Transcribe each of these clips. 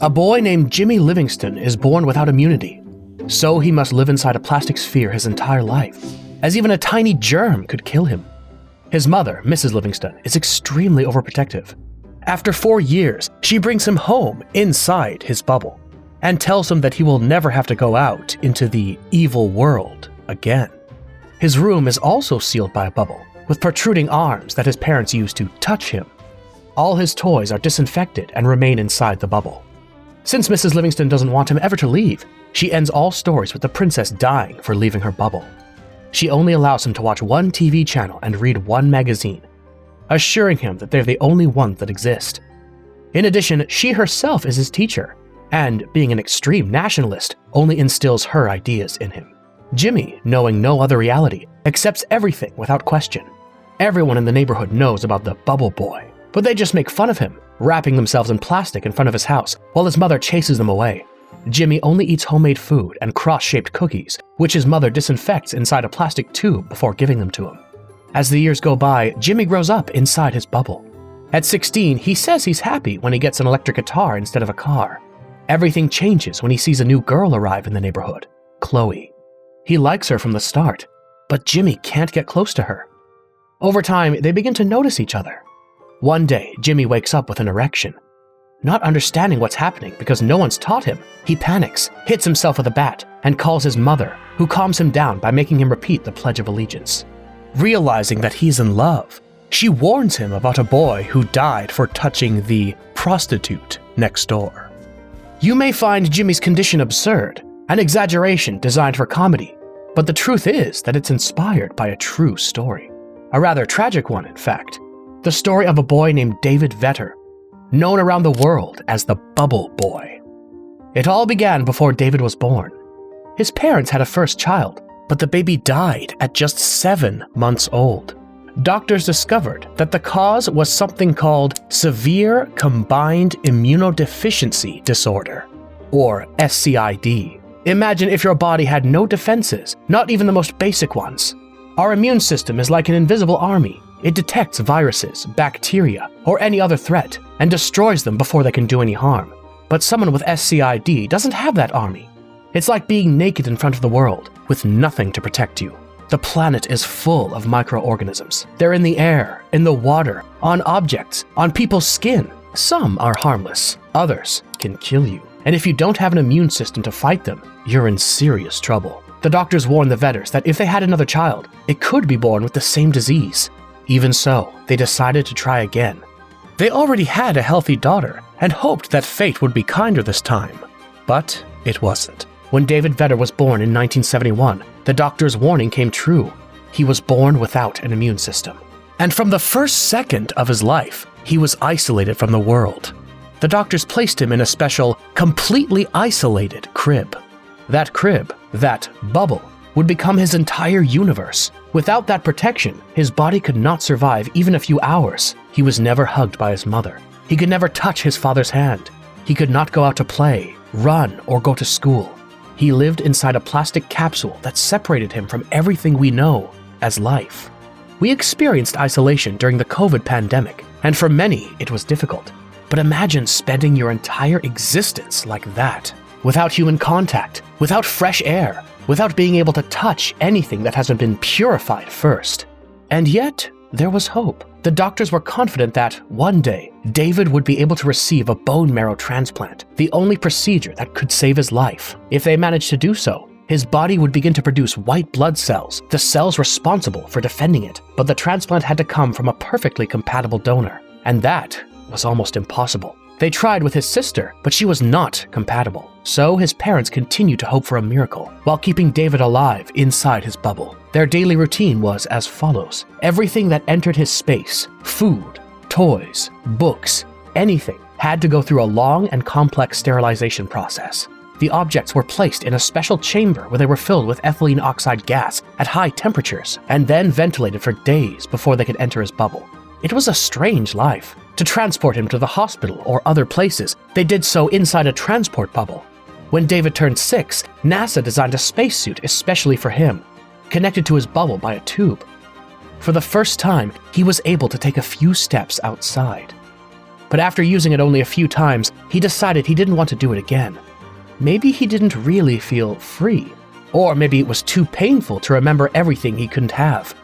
A boy named Jimmy Livingston is born without immunity, so he must live inside a plastic sphere his entire life, as even a tiny germ could kill him. His mother, Mrs. Livingston, is extremely overprotective. After 4 years, she brings him home inside his bubble and tells him that he will never have to go out into the evil world again. His room is also sealed by a bubble, with protruding arms that his parents use to touch him. All his toys are disinfected and remain inside the bubble. Since Mrs. Livingston doesn't want him ever to leave, she ends all stories with the princess dying for leaving her bubble. She only allows him to watch one TV channel and read one magazine, assuring him that they're the only ones that exist. In addition, she herself is his teacher, and being an extreme nationalist, only instills her ideas in him. Jimmy, knowing no other reality, accepts everything without question. Everyone in the neighborhood knows about the Bubble Boy, but they just make fun of him, wrapping themselves in plastic in front of his house while his mother chases them away. Jimmy only eats homemade food and cross-shaped cookies, which his mother disinfects inside a plastic tube before giving them to him. As the years go by, Jimmy grows up inside his bubble. At 16, he says he's happy when he gets an electric guitar instead of a car. Everything changes when he sees a new girl arrive in the neighborhood, Chloe. He likes her from the start, but Jimmy can't get close to her. Over time, they begin to notice each other. One day, Jimmy wakes up with an erection. Not understanding what's happening because no one's taught him, he panics, hits himself with a bat, and calls his mother, who calms him down by making him repeat the Pledge of Allegiance. Realizing that he's in love, she warns him about a boy who died for touching the prostitute next door. You may find Jimmy's condition absurd, an exaggeration designed for comedy, but the truth is that it's inspired by a true story. A rather tragic one, in fact. The story of a boy named David Vetter, known around the world as the Bubble Boy. It all began before David was born. His parents had a first child, but the baby died at just 7 months old. Doctors discovered that the cause was something called Severe Combined Immunodeficiency Disorder, or SCID. Imagine if your body had no defenses, not even the most basic ones. Our immune system is like an invisible army. It detects viruses, bacteria, or any other threat, and destroys them before they can do any harm. But someone with SCID doesn't have that army. It's like being naked in front of the world, with nothing to protect you. The planet is full of microorganisms. They're in the air, in the water, on objects, on people's skin. Some are harmless, others can kill you. And if you don't have an immune system to fight them, you're in serious trouble. The doctors warned the Vetters that if they had another child, it could be born with the same disease. Even so, they decided to try again. They already had a healthy daughter and hoped that fate would be kinder this time. But it wasn't. When David Vetter was born in 1971, the doctor's warning came true. He was born without an immune system. And from the first second of his life, he was isolated from the world. The doctors placed him in a special, completely isolated crib. That crib, that bubble, would become his entire universe. Without that protection, his body could not survive even a few hours. He was never hugged by his mother. He could never touch his father's hand. He could not go out to play, run, or go to school. He lived inside a plastic capsule that separated him from everything we know as life. We experienced isolation during the COVID pandemic, and for many, it was difficult. But imagine spending your entire existence like that, without human contact, without fresh air, without being able to touch anything that hasn't been purified first. And yet, there was hope. The doctors were confident that, one day, David would be able to receive a bone marrow transplant, the only procedure that could save his life. If they managed to do so, his body would begin to produce white blood cells, the cells responsible for defending it. But the transplant had to come from a perfectly compatible donor, and that was almost impossible. They tried with his sister, but she was not compatible. So his parents continued to hope for a miracle, while keeping David alive inside his bubble. Their daily routine was as follows. Everything that entered his space, food, toys, books, anything, had to go through a long and complex sterilization process. The objects were placed in a special chamber where they were filled with ethylene oxide gas at high temperatures, and then ventilated for days before they could enter his bubble. It was a strange life. To transport him to the hospital or other places, they did so inside a transport bubble. When David turned 6, NASA designed a spacesuit especially for him, connected to his bubble by a tube. For the first time, he was able to take a few steps outside. but after using it only a few times, he decided he didn't want to do it again. Maybe he didn't really feel free, or maybe it was too painful to remember everything he couldn't have.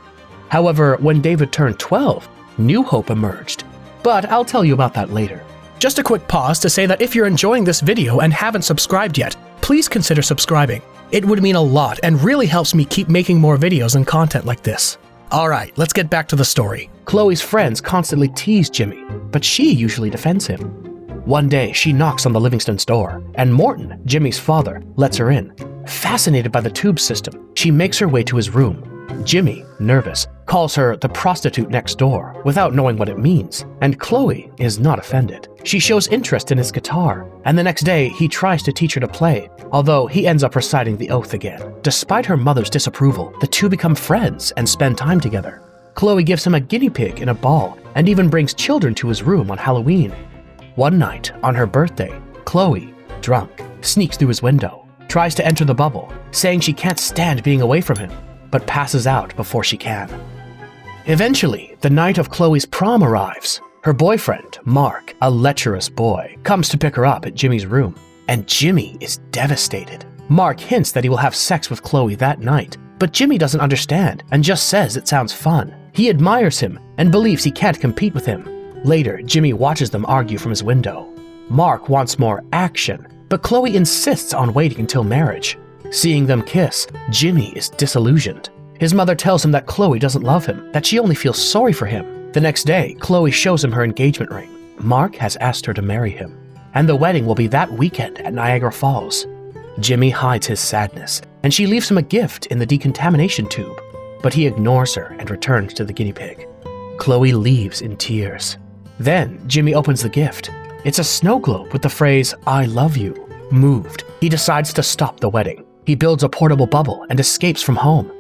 However, when David turned 12, new hope emerged. But I'll tell you about that later. Just a quick pause to say that if you're enjoying this video and haven't subscribed yet, please consider subscribing. It would mean a lot and really helps me keep making more videos and content like this. Alright, let's get back to the story. Chloe's friends constantly tease Jimmy, but she usually defends him. One day, she knocks on the Livingstons' door, and Morton, Jimmy's father, lets her in. Fascinated by the tube system, she makes her way to his room. Jimmy, nervous, calls her the prostitute next door without knowing what it means, and Chloe is not offended. She shows interest in his guitar, and the next day he tries to teach her to play, although he ends up reciting the oath again. Despite her mother's disapproval, the two become friends and spend time together. Chloe gives him a guinea pig and a ball, and even brings children to his room on Halloween. One night, on her birthday, Chloe, drunk, sneaks through his window, tries to enter the bubble, saying she can't stand being away from him, but passes out before she can. Eventually, the night of Chloe's prom arrives. Her boyfriend, Mark, a lecherous boy, comes to pick her up at Jimmy's room, and Jimmy is devastated. Mark hints that he will have sex with Chloe that night, but Jimmy doesn't understand and just says it sounds fun. He admires him and believes he can't compete with him. Later, Jimmy watches them argue from his window. Mark wants more action, but Chloe insists on waiting until marriage. Seeing them kiss, Jimmy is disillusioned. His mother tells him that Chloe doesn't love him, that she only feels sorry for him. The next day, Chloe shows him her engagement ring. Mark has asked her to marry him, and the wedding will be that weekend at Niagara Falls. Jimmy hides his sadness, and she leaves him a gift in the decontamination tube, but he ignores her and returns to the guinea pig. Chloe leaves in tears. Then, Jimmy opens the gift. It's a snow globe with the phrase, "I love you." Moved, he decides to stop the wedding. He builds a portable bubble and escapes from home.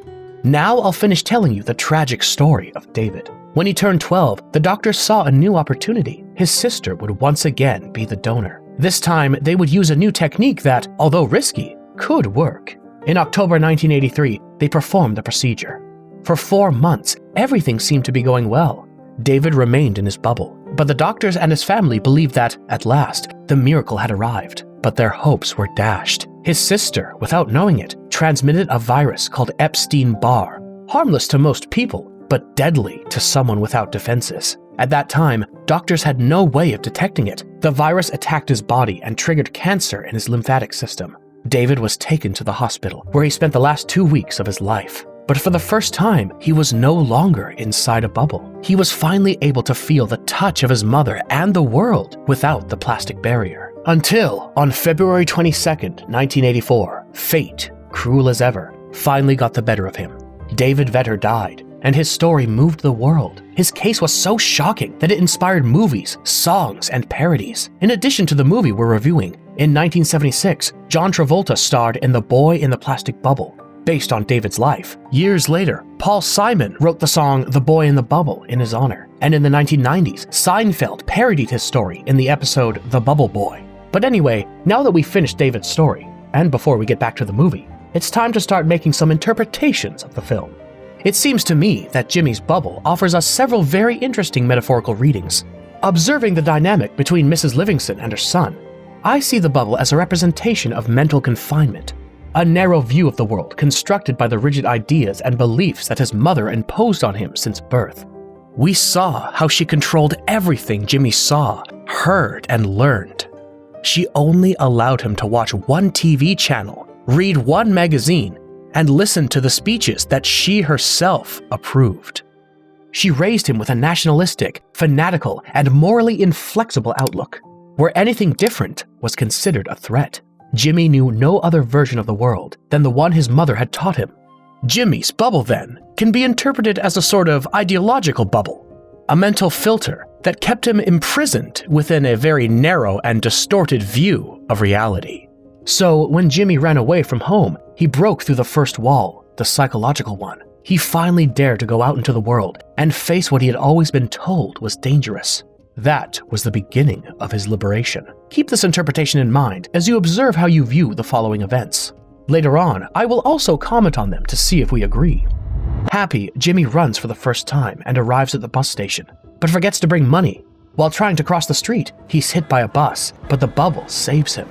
Now I'll finish telling you the tragic story of David. When he turned 12, the doctors saw a new opportunity. His sister would once again be the donor. This time, they would use a new technique that, although risky, could work. In October 1983, they performed the procedure. For 4 months, everything seemed to be going well. David remained in his bubble, but the doctors and his family believed that, at last, the miracle had arrived. But their hopes were dashed. His sister, without knowing it, transmitted a virus called Epstein-Barr, harmless to most people, but deadly to someone without defenses. At that time, doctors had no way of detecting it. The virus attacked his body and triggered cancer in his lymphatic system. David was taken to the hospital, where he spent the last 2 weeks of his life. But for the first time, he was no longer inside a bubble. He was finally able to feel the touch of his mother and the world without the plastic barrier. Until, on February 22nd, 1984, fate, cruel as ever, finally got the better of him. David Vetter died, and his story moved the world. His case was so shocking that it inspired movies, songs, and parodies. In addition to the movie we're reviewing, in 1976, John Travolta starred in The Boy in the Plastic Bubble, based on David's life. Years later, Paul Simon wrote the song The Boy in the Bubble in his honor. And in the 1990s, Seinfeld parodied his story in the episode The Bubble Boy. But anyway, now that we've finished David's story, and before we get back to the movie, it's time to start making some interpretations of the film. It seems to me that Jimmy's bubble offers us several very interesting metaphorical readings. Observing the dynamic between Mrs. Livingston and her son, I see the bubble as a representation of mental confinement, a narrow view of the world constructed by the rigid ideas and beliefs that his mother imposed on him since birth. We saw how she controlled everything Jimmy saw, heard, and learned. She only allowed him to watch one TV channel, read one magazine, and listen to the speeches that she herself approved. She raised him with a nationalistic, fanatical, and morally inflexible outlook, where anything different was considered a threat. Jimmy knew no other version of the world than the one his mother had taught him. Jimmy's bubble, then, can be interpreted as a sort of ideological bubble, a mental filter that kept him imprisoned within a very narrow and distorted view of reality. So when Jimmy ran away from home, he broke through the first wall, the psychological one. He finally dared to go out into the world and face what he had always been told was dangerous. That was the beginning of his liberation. Keep this interpretation in mind as you observe how you view the following events. Later on, I will also comment on them to see if we agree. Happy, Jimmy runs for the first time and arrives at the bus station, but forgets to bring money. While trying to cross the street, he's hit by a bus, but the bubble saves him.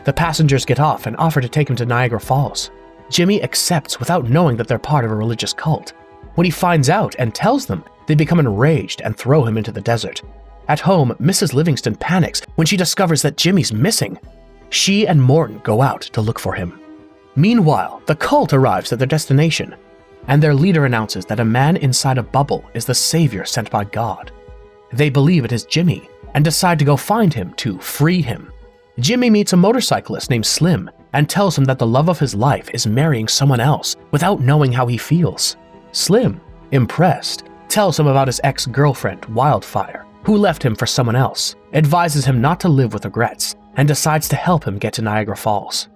The passengers get off and offer to take him to Niagara Falls. Jimmy accepts without knowing that they're part of a religious cult. When he finds out and tells them, they become enraged and throw him into the desert. At home, Mrs. Livingston panics when she discovers that Jimmy's missing. She and Morton go out to look for him. Meanwhile, the cult arrives at their destination, and their leader announces that a man inside a bubble is the savior sent by God. They believe it is Jimmy and decide to go find him to free him. Jimmy meets a motorcyclist named Slim and tells him that the love of his life is marrying someone else without knowing how he feels. Slim, impressed, tells him about his ex-girlfriend, Wildfire, who left him for someone else, advises him not to live with regrets, and decides to help him get to Niagara Falls.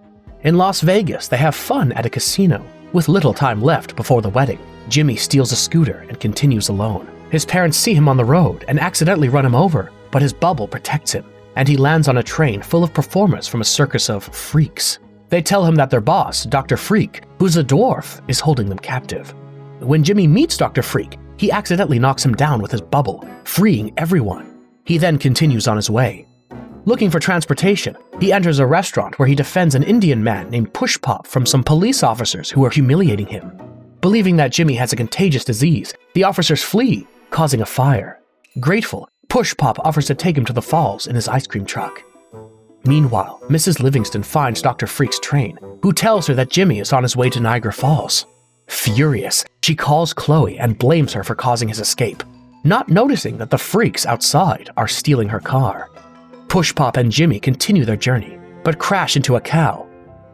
In Las Vegas, they have fun at a casino. With little time left before the wedding, Jimmy steals a scooter and continues alone. His parents see him on the road and accidentally run him over, but his bubble protects him, and he lands on a train full of performers from a circus of freaks. They tell him that their boss, Dr. Freak, who's a dwarf, is holding them captive. When Jimmy meets Dr. Freak, he accidentally knocks him down with his bubble, freeing everyone. He then continues on his way. Looking for transportation, he enters a restaurant where he defends an Indian man named Push Pop from some police officers who are humiliating him. Believing that Jimmy has a contagious disease, the officers flee, causing a fire. Grateful, Push Pop offers to take him to the falls in his ice cream truck. Meanwhile, Mrs. Livingston finds Dr. Freak's train, who tells her that Jimmy is on his way to Niagara Falls. Furious, she calls Chloe and blames her for causing his escape, not noticing that the freaks outside are stealing her car. Push Pop and Jimmy continue their journey, but crash into a cow.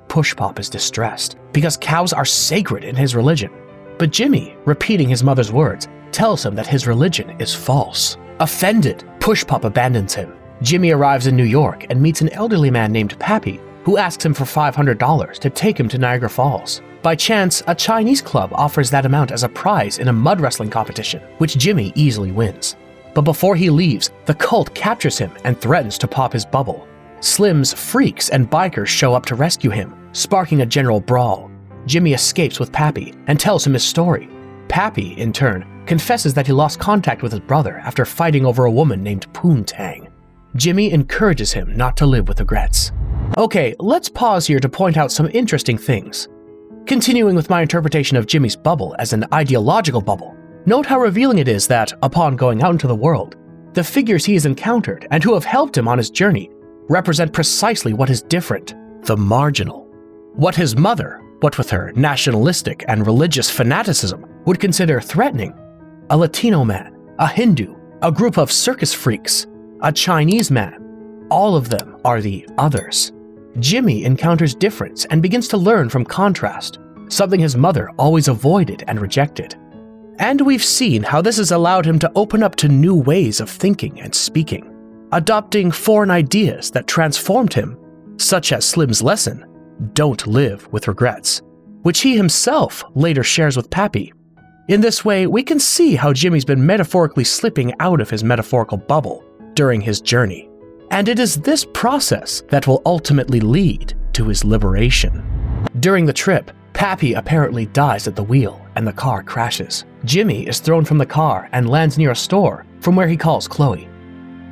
Push Pop is distressed because cows are sacred in his religion, but Jimmy, repeating his mother's words, tells him that his religion is false. Offended, Push Pop abandons him. Jimmy arrives in New York and meets an elderly man named Pappy, who asks him for $500 to take him to Niagara Falls. By chance, a Chinese club offers that amount as a prize in a mud wrestling competition, which Jimmy easily wins. But before he leaves, the cult captures him and threatens to pop his bubble. Slim's freaks and bikers show up to rescue him, sparking a general brawl. Jimmy escapes with Pappy and tells him his story. Pappy, in turn, confesses that he lost contact with his brother after fighting over a woman named Poontang. Jimmy encourages him not to live with regrets. Okay, let's pause here to point out some interesting things. Continuing with my interpretation of Jimmy's bubble as an ideological bubble, note how revealing it is that, upon going out into the world, the figures he has encountered and who have helped him on his journey represent precisely what is different, the marginal. What his mother, what with her nationalistic and religious fanaticism, would consider threatening. A Latino man, a Hindu, a group of circus freaks, a Chinese man, all of them are the others. Jimmy encounters difference and begins to learn from contrast, something his mother always avoided and rejected. And we've seen how this has allowed him to open up to new ways of thinking and speaking, adopting foreign ideas that transformed him, such as Slim's lesson, "Don't live with regrets," which he himself later shares with Pappy. In this way, we can see how Jimmy's been metaphorically slipping out of his metaphorical bubble during his journey. And it is this process that will ultimately lead to his liberation. During the trip, Pappy apparently dies at the wheel and the car crashes. Jimmy is thrown from the car and lands near a store from where he calls Chloe.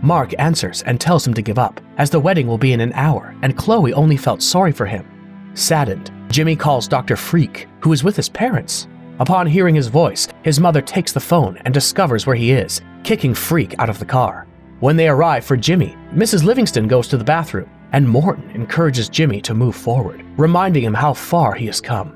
Mark answers and tells him to give up, as the wedding will be in an hour and Chloe only felt sorry for him. Saddened, Jimmy calls Dr. Freak, who is with his parents. Upon hearing his voice, his mother takes the phone and discovers where he is, kicking Freak out of the car. When they arrive for Jimmy, Mrs. Livingston goes to the bathroom, and Morton encourages Jimmy to move forward, reminding him how far he has come.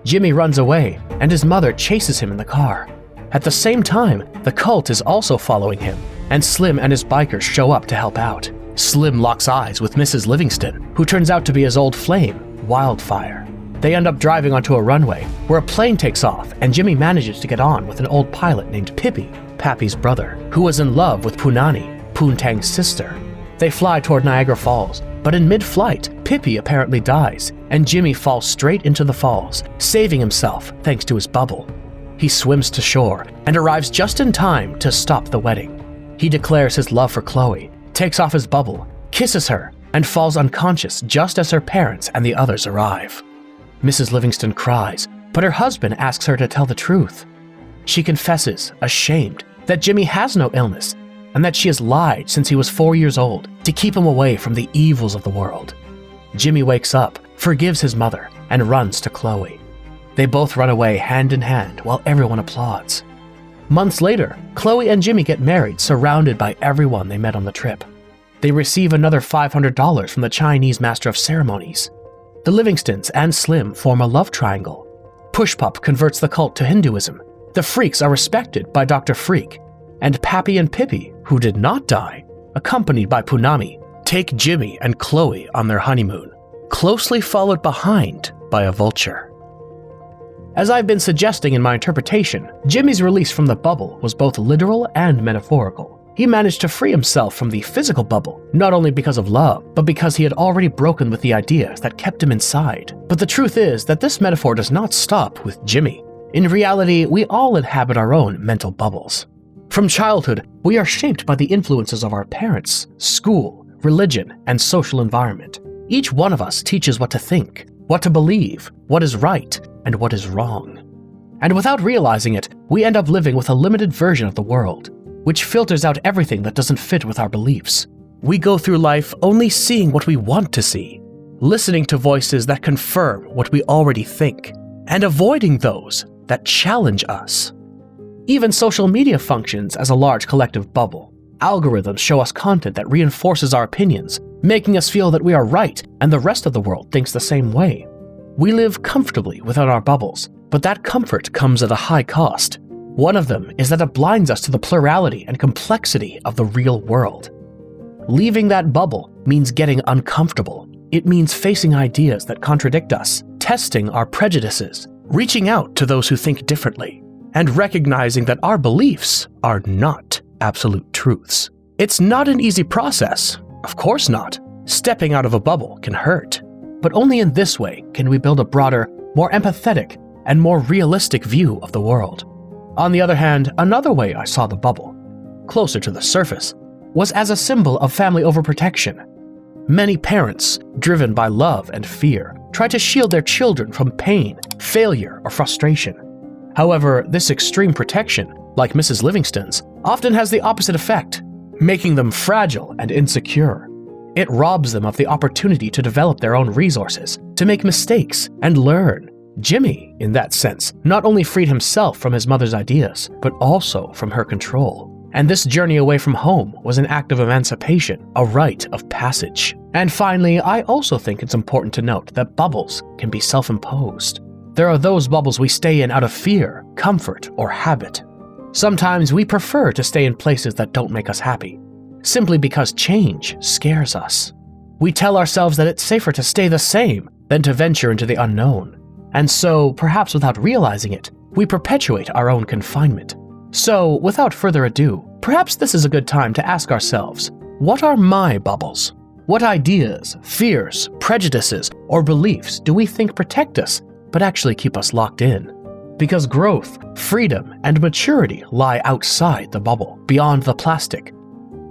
Jimmy runs away, and his mother chases him in the car. At the same time, the cult is also following him, and Slim and his bikers show up to help out. Slim locks eyes with Mrs. Livingston, who turns out to be his old flame, Wildfire. They end up driving onto a runway, where a plane takes off, and Jimmy manages to get on with an old pilot named Pippi, Pappy's brother, who was in love with Punani, Poontang's sister. They fly toward Niagara Falls, but in mid-flight, Pippi apparently dies, and Jimmy falls straight into the falls, saving himself thanks to his bubble. He swims to shore and arrives just in time to stop the wedding. He declares his love for Chloe, takes off his bubble, kisses her, and falls unconscious just as her parents and the others arrive. Mrs. Livingston cries, but her husband asks her to tell the truth. She confesses, ashamed, that Jimmy has no illness, and that she has lied since he was 4 years old to keep him away from the evils of the world. Jimmy wakes up, forgives his mother, and runs to Chloe. They both run away hand in hand while everyone applauds. Months later, Chloe and Jimmy get married, surrounded by everyone they met on the trip. They receive another $500 from the Chinese master of ceremonies. The Livingstons and Slim form a love triangle. Pushpup converts the cult to Hinduism. The Freaks are respected by Dr. Freak. And Pappy and Pippi, who did not die, accompanied by Punami, take Jimmy and Chloe on their honeymoon, closely followed behind by a vulture. As I've been suggesting in my interpretation, Jimmy's release from the bubble was both literal and metaphorical. He managed to free himself from the physical bubble, not only because of love, but because he had already broken with the ideas that kept him inside. But the truth is that this metaphor does not stop with Jimmy. In reality, we all inhabit our own mental bubbles. From childhood, we are shaped by the influences of our parents, school, religion, and social environment. Each one of us teaches what to think, what to believe, what is right, and what is wrong. And without realizing it, we end up living with a limited version of the world, which filters out everything that doesn't fit with our beliefs. We go through life only seeing what we want to see, listening to voices that confirm what we already think, and avoiding those that challenge us. Even social media functions as a large collective bubble. Algorithms show us content that reinforces our opinions, making us feel that we are right and the rest of the world thinks the same way. We live comfortably within our bubbles, but that comfort comes at a high cost. One of them is that it blinds us to the plurality and complexity of the real world. Leaving that bubble means getting uncomfortable. It means facing ideas that contradict us, testing our prejudices, reaching out to those who think differently, and recognizing that our beliefs are not absolute truths. It's not an easy process. Of course not. Stepping out of a bubble can hurt. But only in this way can we build a broader, more empathetic, and more realistic view of the world. On the other hand, another way I saw the bubble, closer to the surface, was as a symbol of family overprotection. Many parents, driven by love and fear, try to shield their children from pain, failure, or frustration. However, this extreme protection, like Mrs. Livingston's, often has the opposite effect, making them fragile and insecure. It robs them of the opportunity to develop their own resources, to make mistakes, and learn. Jimmy, in that sense, not only freed himself from his mother's ideas, but also from her control. And this journey away from home was an act of emancipation, a rite of passage. And finally, I also think it's important to note that bubbles can be self-imposed. There are those bubbles we stay in out of fear, comfort, or habit. Sometimes we prefer to stay in places that don't make us happy, simply because change scares us. We tell ourselves that it's safer to stay the same than to venture into the unknown. And so, perhaps without realizing it, we perpetuate our own confinement. So, without further ado, perhaps this is a good time to ask ourselves, what are my bubbles? What ideas, fears, prejudices, or beliefs do we think protect us, but actually keep us locked in? Because growth, freedom, and maturity lie outside the bubble, beyond the plastic.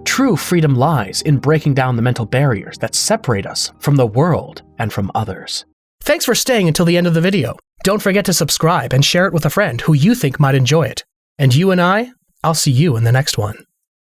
True freedom lies in breaking down the mental barriers that separate us from the world and from others. Thanks for staying until the end of the video. Don't forget to subscribe and share it with a friend who you think might enjoy it. And you and I'll see you in the next one.